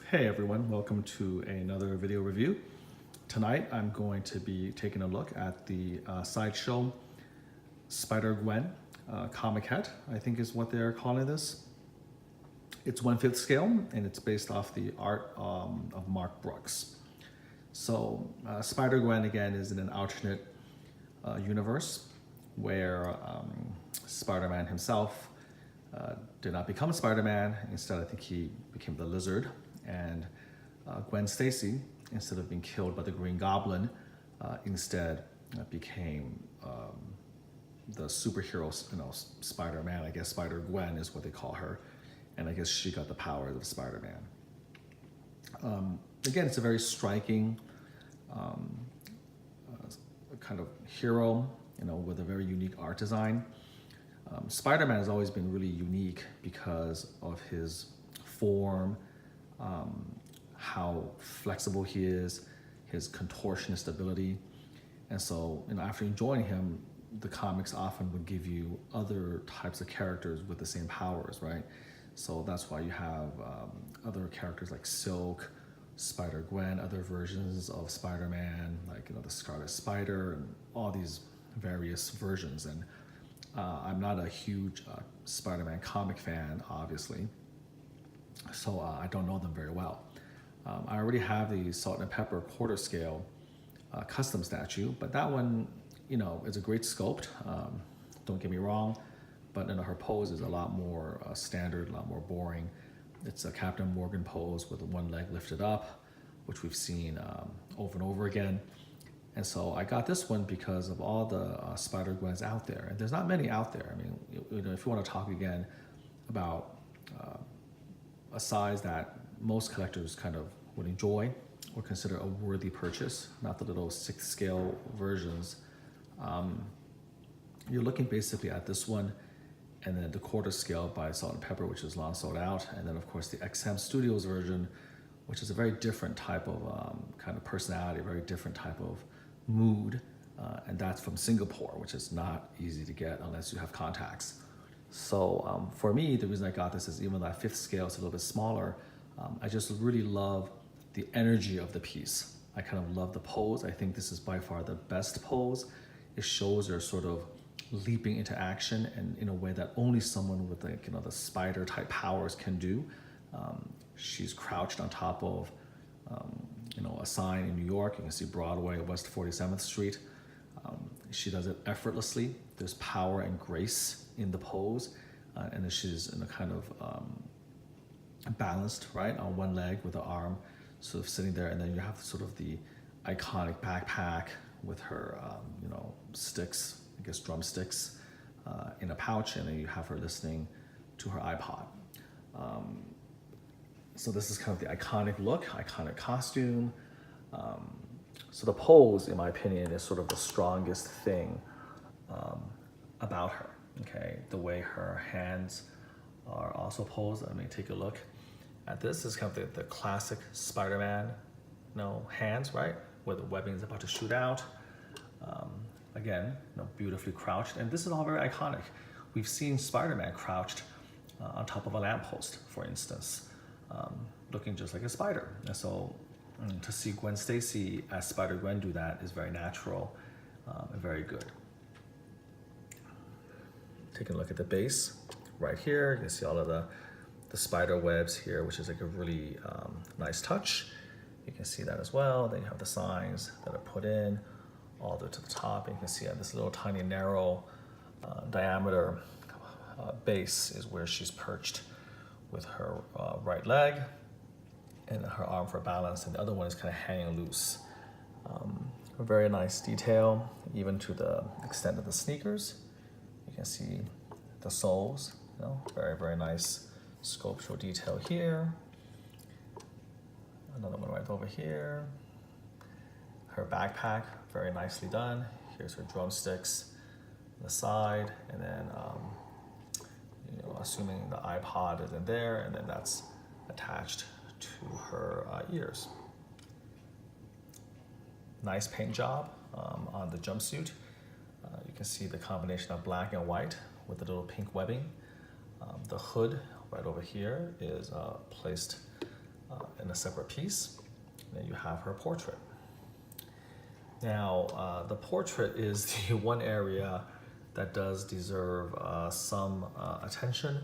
Hey everyone, welcome to another video review. Tonight I'm going to be taking a look at the Sideshow Spider-Gwen comic head, I think is what they're calling this. It's 1/5 scale and it's based off the art of Mark Brooks. So Spider-Gwen again is in an alternate universe where Spider-Man himself did not become Spider-Man. Instead, I think he became the Lizard. And Gwen Stacy, instead of being killed by the Green Goblin, instead became the superhero, Spider-Man. I guess Spider-Gwen is what they call her. And I guess she got the powers of Spider-Man. Again, it's a very striking kind of hero, with a very unique art design. Spider-Man has always been really unique because of his form, how flexible he is, his contortionist ability. And so, after enjoying him, the comics often would give you other types of characters with the same powers, right? So that's why you have other characters like Silk, Spider-Gwen, other versions of Spider-Man, like the Scarlet Spider, and all these various versions. And I'm not a huge Spider-Man comic fan, obviously, so I don't know them very well. I already have the Salt and Pepper quarter scale custom statue, but that one, is a great sculpt. Don't get me wrong, but her pose is a lot more standard, a lot more boring. It's a Captain Morgan pose with one leg lifted up, which we've seen over and over again. And so I got this one because of all the Spider-Gwens out there. And there's not many out there. I mean, if you want to talk again about a size that most collectors kind of would enjoy or consider a worthy purchase, not the little 6th scale versions, you're looking basically at this one, and then the quarter scale by Salt and Pepper, which is long sold out, and then of course the XM Studios version, which is a very different type of kind of personality, a very different type of mood, and that's from Singapore, which is not easy to get unless you have contacts. So for me, the reason I got this is even though that 5th scale is a little bit smaller, I just really love the energy of the piece. I kind of love the pose. I think this is by far the best pose. It shows her sort of leaping into action and in a way that only someone with the spider type powers can do. She's crouched on top of a sign in New York. You can see Broadway, West 47th Street. She does it effortlessly. There's power and grace in the pose, and then she's in a kind of balanced, right, on one leg with the arm sort of sitting there, and then you have sort of the iconic backpack with her, sticks, I guess drumsticks, in a pouch, and then you have her listening to her iPod. So this is kind of the iconic look, iconic costume. So the pose, in my opinion, is sort of the strongest thing about her, okay? The way her hands are also posed. Let me take a look at this. This is kind of the classic Spider-Man, hands, right? Where the webbing is about to shoot out. Again, beautifully crouched. And this is all very iconic. We've seen Spider-Man crouched on top of a lamppost, for instance, looking just like a spider. And so to see Gwen Stacy as Spider-Gwen do that is very natural and very good. Taking a look at the base right here, you can see all of the spider webs here, which is like a really nice touch. You can see that as well. Then you have the signs that are put in all the way to the top. And you can see this little tiny narrow diameter base is where she's perched with her right leg and her arm for balance, and the other one is kind of hanging loose. A very nice detail, even to the extent of the sneakers. You can see the soles, very, very nice sculptural detail here. Another one right over here. Her backpack, very nicely done. Here's her drumsticks on the side, and then assuming the iPod is in there, and then that's attached to her ears. Nice paint job on the jumpsuit. You can see the combination of black and white with the little pink webbing. The hood right over here is placed in a separate piece. Then you have her portrait. Now, the portrait is the one area that does deserve some attention.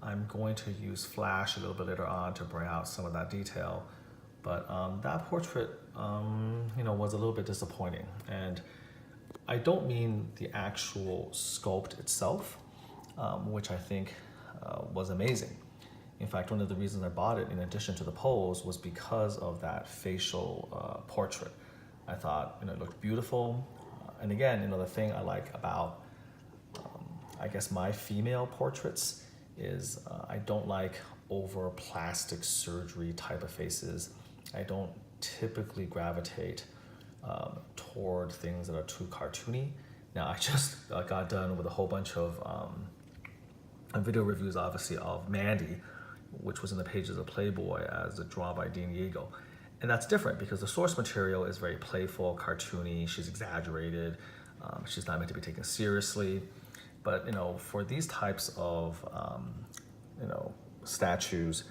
I'm going to use flash a little bit later on to bring out some of that detail, but that portrait, was a little bit disappointing. And I don't mean the actual sculpt itself, which I think was amazing. In fact, one of the reasons I bought it, in addition to the pose, was because of that facial portrait. I thought, it looked beautiful. And again, the thing I like about, I guess, my female portraits is I don't like over plastic surgery type of faces. I don't typically gravitate toward things that are too cartoony. Now, I just got done with a whole bunch of video reviews, obviously, of Mandy, which was in the pages of Playboy as drawn by Dean Diego. And that's different because the source material is very playful, cartoony, she's exaggerated, she's not meant to be taken seriously. But, for these types of, statues,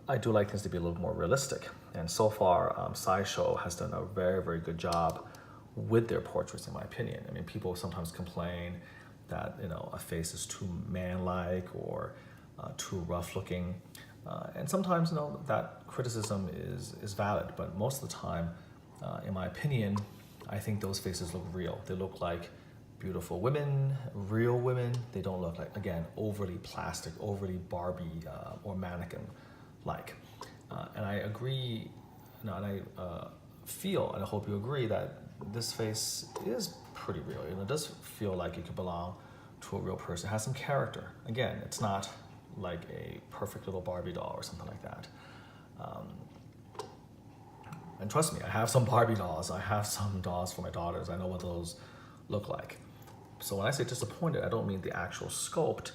I do like things to be a little more realistic. And so far, Sideshow has done a very, very good job with their portraits, in my opinion. I mean, people sometimes complain that, a face is too man-like or too rough-looking. And sometimes, that criticism is valid, but most of the time, in my opinion, I think those faces look real. They look like beautiful women, real women. They don't look like, again, overly plastic, overly Barbie or mannequin-like. And I agree, and I feel, and I hope you agree, that this face is pretty real. It does feel like it could belong to a real person. It has some character. Again, it's not like a perfect little Barbie doll or something like that. And trust me, I have some Barbie dolls. I have some dolls for my daughters. I know what those look like. So when I say disappointed, I don't mean the actual sculpt.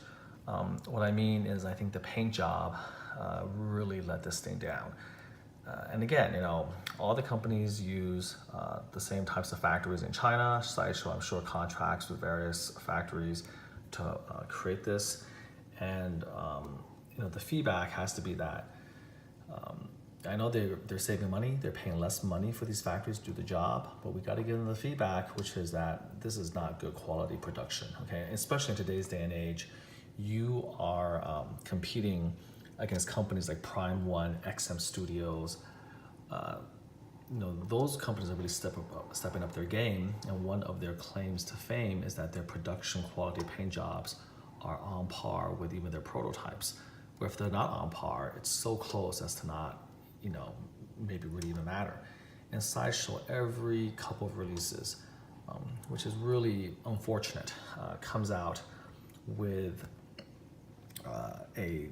What I mean is I think the paint job really let this thing down. And again, all the companies use the same types of factories in China. Sideshow, I'm sure, contracts with various factories to create this. And the feedback has to be that I know they're saving money, they're paying less money for these factories to do the job, but we got to give them the feedback, which is that this is not good quality production. Okay, especially in today's day and age, you are competing against companies like Prime One, XM Studios. Those companies are really stepping up their game, and one of their claims to fame is that their production quality paint jobs are on par with even their prototypes. Where if they're not on par, it's so close as to not, maybe really even matter. And Sideshow, every couple of releases, which is really unfortunate, comes out with a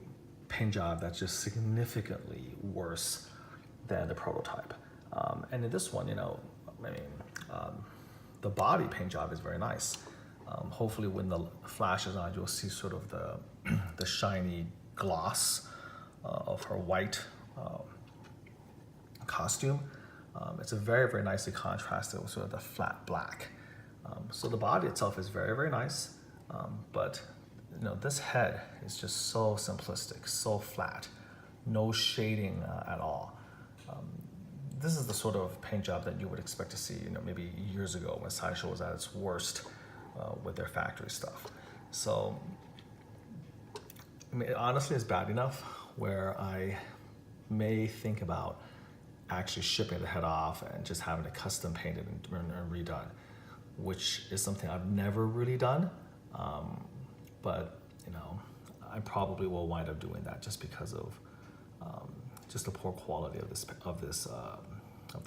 paint job that's just significantly worse than the prototype. And in this one, the body paint job is very nice. Hopefully when the flash is on, you'll see sort of the shiny gloss of her white costume. It's a very, very nicely contrasted with sort of the flat black. So the body itself is very, very nice, but this head is just so simplistic, so flat, no shading at all. This is the sort of paint job that you would expect to see, maybe years ago when Sideshow was at its worst with their factory stuff. So, it honestly is bad enough where I may think about actually shipping the head off and just having it custom painted and redone, which is something I've never really done. But I probably will wind up doing that just because of just the poor quality of this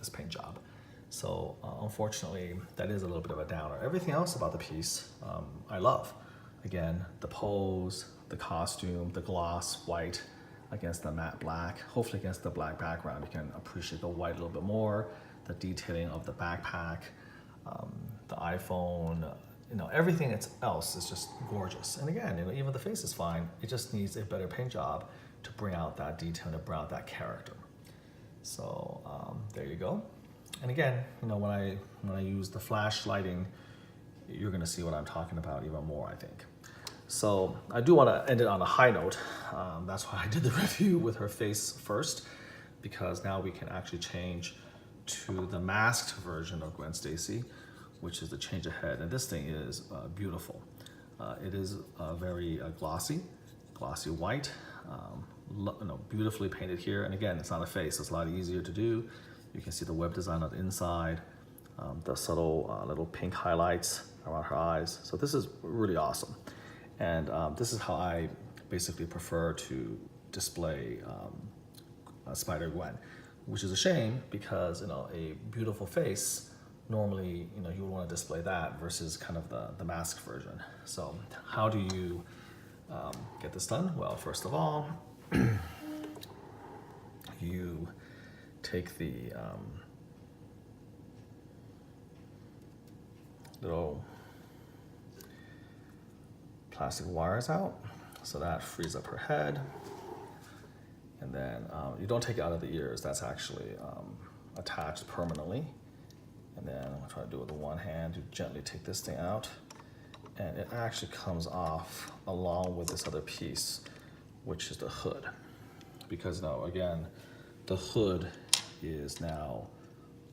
paint job. So unfortunately, that is a little bit of a downer. Everything else about the piece, I love. Again, the pose, the costume, the gloss white against the matte black. Hopefully against the black background, you can appreciate the white a little bit more, the detailing of the backpack, the iPhone, everything else is just gorgeous. And again, even the face is fine. It just needs a better paint job to bring out that detail and to bring out that character. So there you go. And again, when I use the flash lighting, you're gonna see what I'm talking about even more, I think. So I do want to end it on a high note. That's why I did the review with her face first. because now we can actually change to the masked version of Gwen Stacy, which is the change ahead. And this thing is beautiful. It is very glossy white, beautifully painted here. And again, it's not a face, it's a lot easier to do. You can see the web design on the inside, the subtle little pink highlights around her eyes. So this is really awesome. And this is how I basically prefer to display Spider-Gwen, which is a shame because, a beautiful face, normally, you would want to display that versus kind of the mask version. So how do you get this done? Well, first of all, you take the little plastic wires out, so that frees up her head. And then you don't take it out of the ears, that's actually attached permanently. And then I'm gonna try to do it with the one hand. You gently take this thing out, and it actually comes off along with this other piece, which is the hood. Because now, again, the hood is now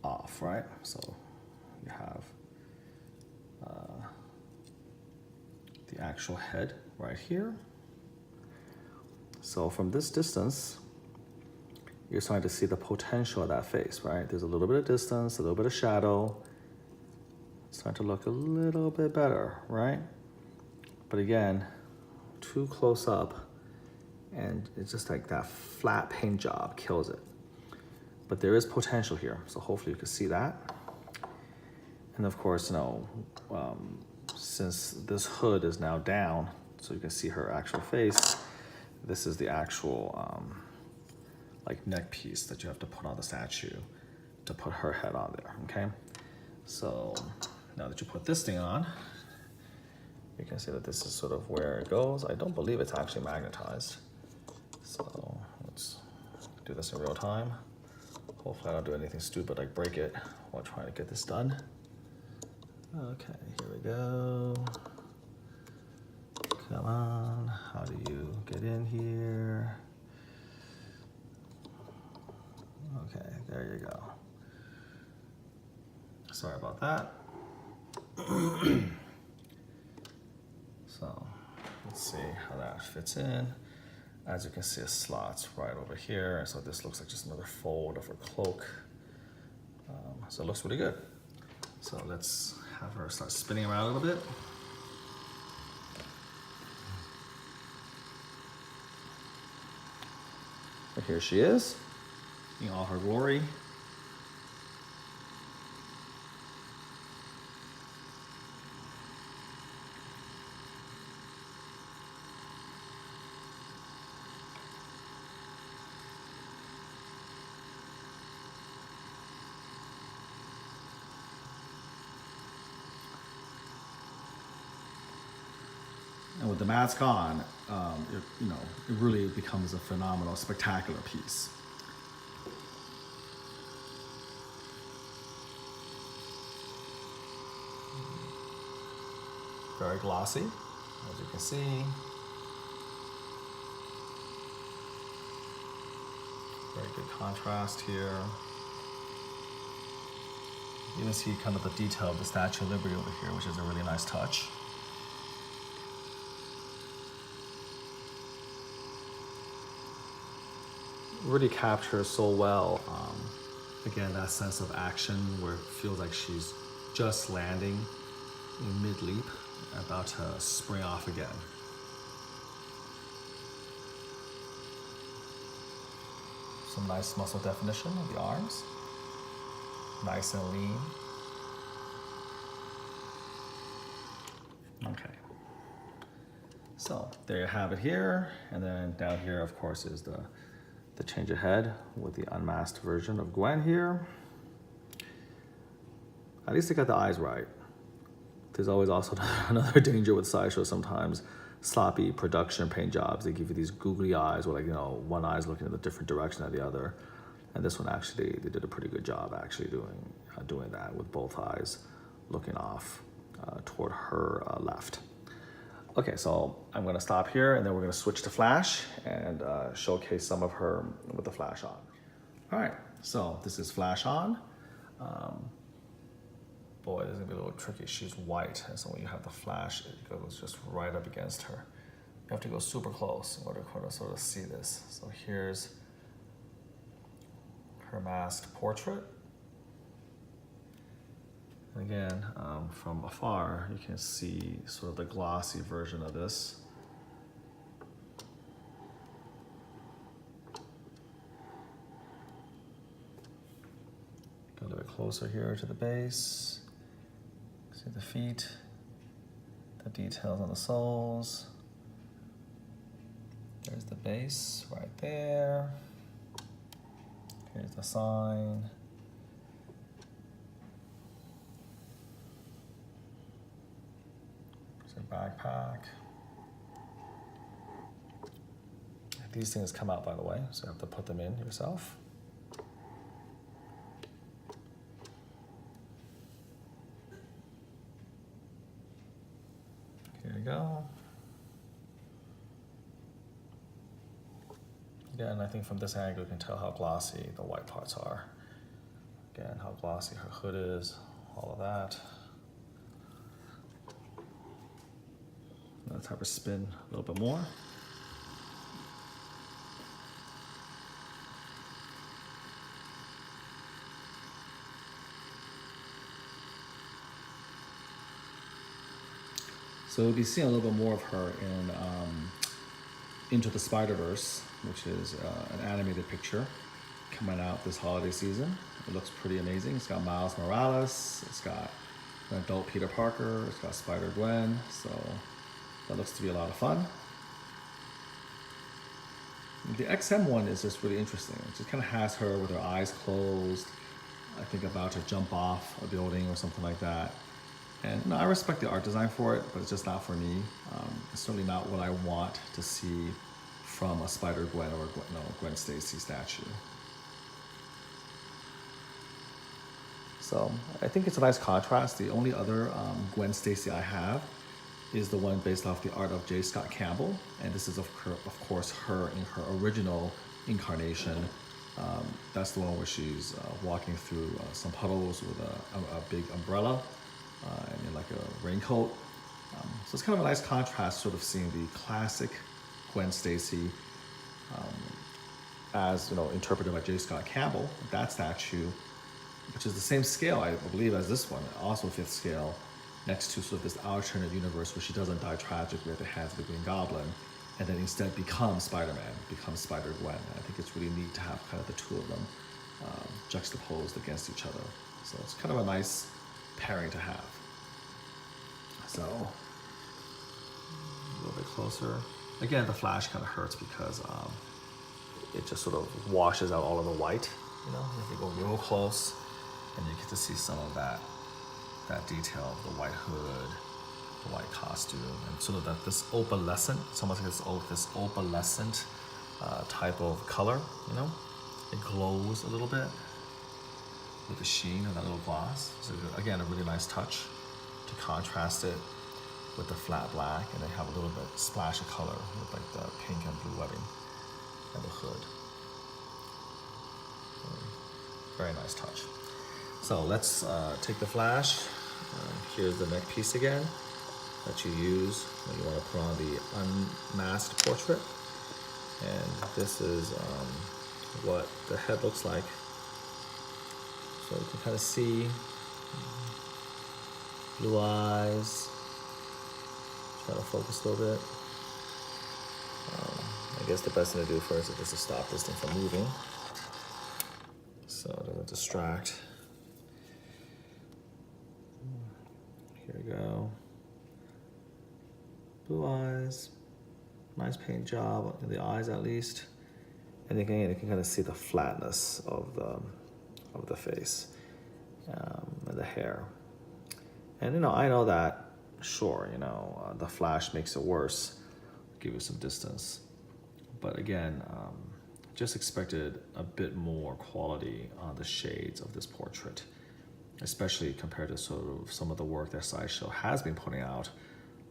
off, right? So you have the actual head right here. So from this distance, you're starting to see the potential of that face, right? There's a little bit of distance, a little bit of shadow. It's starting to look a little bit better, right? But again, too close up, and it's just like that flat paint job kills it. But there is potential here, so hopefully you can see that. And of course, since this hood is now down, so you can see her actual face, this is the actual like neck piece that you have to put on the statue to put her head on there, okay? So now that you put this thing on, you can see that this is sort of where it goes. I don't believe it's actually magnetized. So let's do this in real time. Hopefully I don't do anything stupid like break it while trying to get this done. Okay, here we go. Come on, how do you get in here? Okay, there you go. Sorry about that. So let's see how that fits in. As you can see, a slot's right over here. So this looks like just another fold of her cloak. So it looks really good. So let's have her start spinning around a little bit. But here she is, in all her glory. And with the mask on, it really becomes a phenomenal, spectacular piece. Very glossy, as you can see. Very good contrast here. You can see kind of the detail of the Statue of Liberty over here, which is a really nice touch. Really captures so well, again, that sense of action where it feels like she's just landing in mid-leap, about to spring off again. Some nice muscle definition of the arms, nice and lean. Okay, so there you have it here, and then down here, of course, is the change ahead with the unmasked version of Gwen here. At least they got the eyes right. There's always also another danger with Sideshow sometimes. Sloppy production paint jobs. They give you these googly eyes where one eye's looking in a different direction than the other. And this one actually, they did a pretty good job actually doing that with both eyes looking off toward her left. Okay, so I'm gonna stop here and then we're gonna switch to Flash and showcase some of her with the Flash on. All right, so this is flash on. Boy, this is gonna be a little tricky. She's white, and so when you have the flash, it goes just right up against her. You have to go super close in order to sort of see this. So here's her masked portrait. And again, from afar, you can see sort of the glossy version of this. Go a little bit closer here to the base. See the feet, the details on the soles. There's the base right there. Here's the sign. There's a backpack. These things come out, by the way, so you have to put them in yourself. Here you go. Again, I think from this angle you can tell how glossy the white parts are. Again, how glossy her hood is, all of that. Let's have her spin a little bit more. So we'll be seeing a little bit more of her in Into the Spider-Verse, which is an animated picture coming out this holiday season. It looks pretty amazing. It's got Miles Morales, it's got an adult Peter Parker, it's got Spider-Gwen, so that looks to be a lot of fun. The XM one is just really interesting. It just kind of has her with her eyes closed, I think about to jump off a building or something like that. And no, I respect the art design for it, but it's just not for me. It's certainly not what I want to see from a Spider-Gwen or Gwen Stacy statue. So I think it's a nice contrast. The only other Gwen Stacy I have is the one based off the art of J. Scott Campbell. And this is of course her in her original incarnation. That's the one where she's walking through some puddles with a big umbrella. And in like a raincoat. So it's kind of a nice contrast, sort of seeing the classic Gwen Stacy as interpreted by J. Scott Campbell, that statue, which is the same scale, I believe, as this one, also 5th scale, next to sort of this alternate universe where she doesn't die tragically at the hands of the Green Goblin, and then instead becomes Spider-Man, becomes Spider-Gwen. I think it's really neat to have kind of the two of them juxtaposed against each other. So it's kind of a nice pairing to have. So a little bit closer. Again, the flash kind of hurts because it just sort of washes out all of the white. You have to go real close, and you get to see some of that detail, the white hood, the white costume, and sort of this opalescent. It's almost like this opalescent type of color. It glows a little bit with the sheen of that little gloss. So again, a really nice touch to contrast it with the flat black, and then have a little bit splash of color with like the pink and blue webbing and the hood. Very nice touch. So let's take the flash. Here's the neck piece again that you use when you want to put on the unmasked portrait. And this is what the head looks like. So you can kind of see blue eyes. Try to focus a little bit. I guess the best thing to do first is just to stop this thing from moving, so it doesn't distract. Here we go. Blue eyes. Nice paint job in the eyes, at least. And again, you can kind of see the flatness of the face and the hair. And I know that, sure, the flash makes it worse, give you some distance. But again, just expected a bit more quality on the shades of this portrait, especially compared to sort of some of the work that Sideshow has been putting out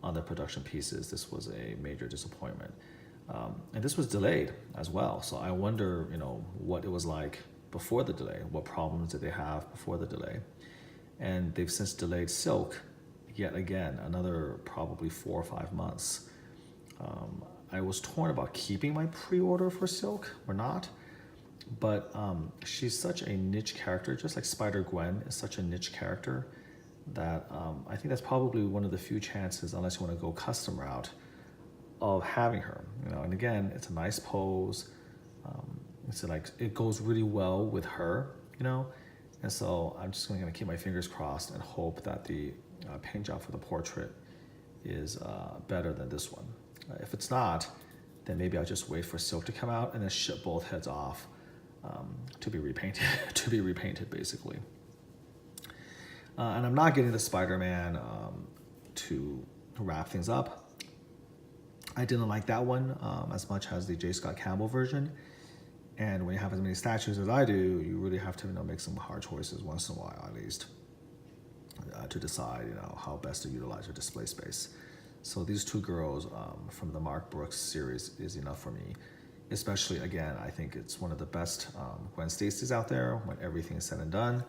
on the production pieces. This was a major disappointment. And this was delayed as well. So I wonder, what it was like before the delay. What problems did they have before the delay? And they've since delayed silk yet again, another probably 4 or 5 months. I was torn about keeping my pre-order for silk or not, but she's such a niche character, just like Spider-Gwen is such a niche character that I think that's probably one of the few chances, unless you want to go custom route, of having her. And again, it's a nice pose. It's like it goes really well with her, and so I'm just going to keep my fingers crossed and hope that the paint job for the portrait is better than this one. If it's not, then maybe I'll just wait for silk to come out and then ship both heads off to be repainted, basically. And I'm not getting the Spider-Man to wrap things up. I didn't like that one as much as the J. Scott Campbell version. And when you have as many statues as I do, you really have to make some hard choices once in a while, at least, to decide how best to utilize your display space. So these two girls from the Mark Brooks series is enough for me. Especially, again, I think it's one of the best Gwen Stacy's out there when everything is said and done,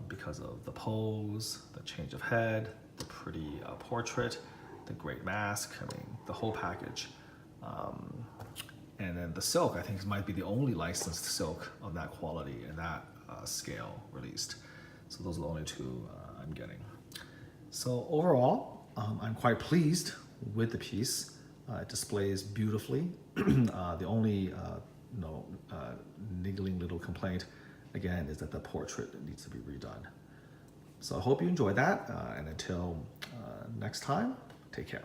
because of the pose, the change of head, the pretty portrait, the great mask, the whole package. And then the silk, I think, might be the only licensed silk of that quality and that scale released. So those are the only two I'm getting. So overall, I'm quite pleased with the piece. It displays beautifully. The only niggling little complaint, again, is that the portrait needs to be redone. So I hope you enjoyed that, and until next time, take care.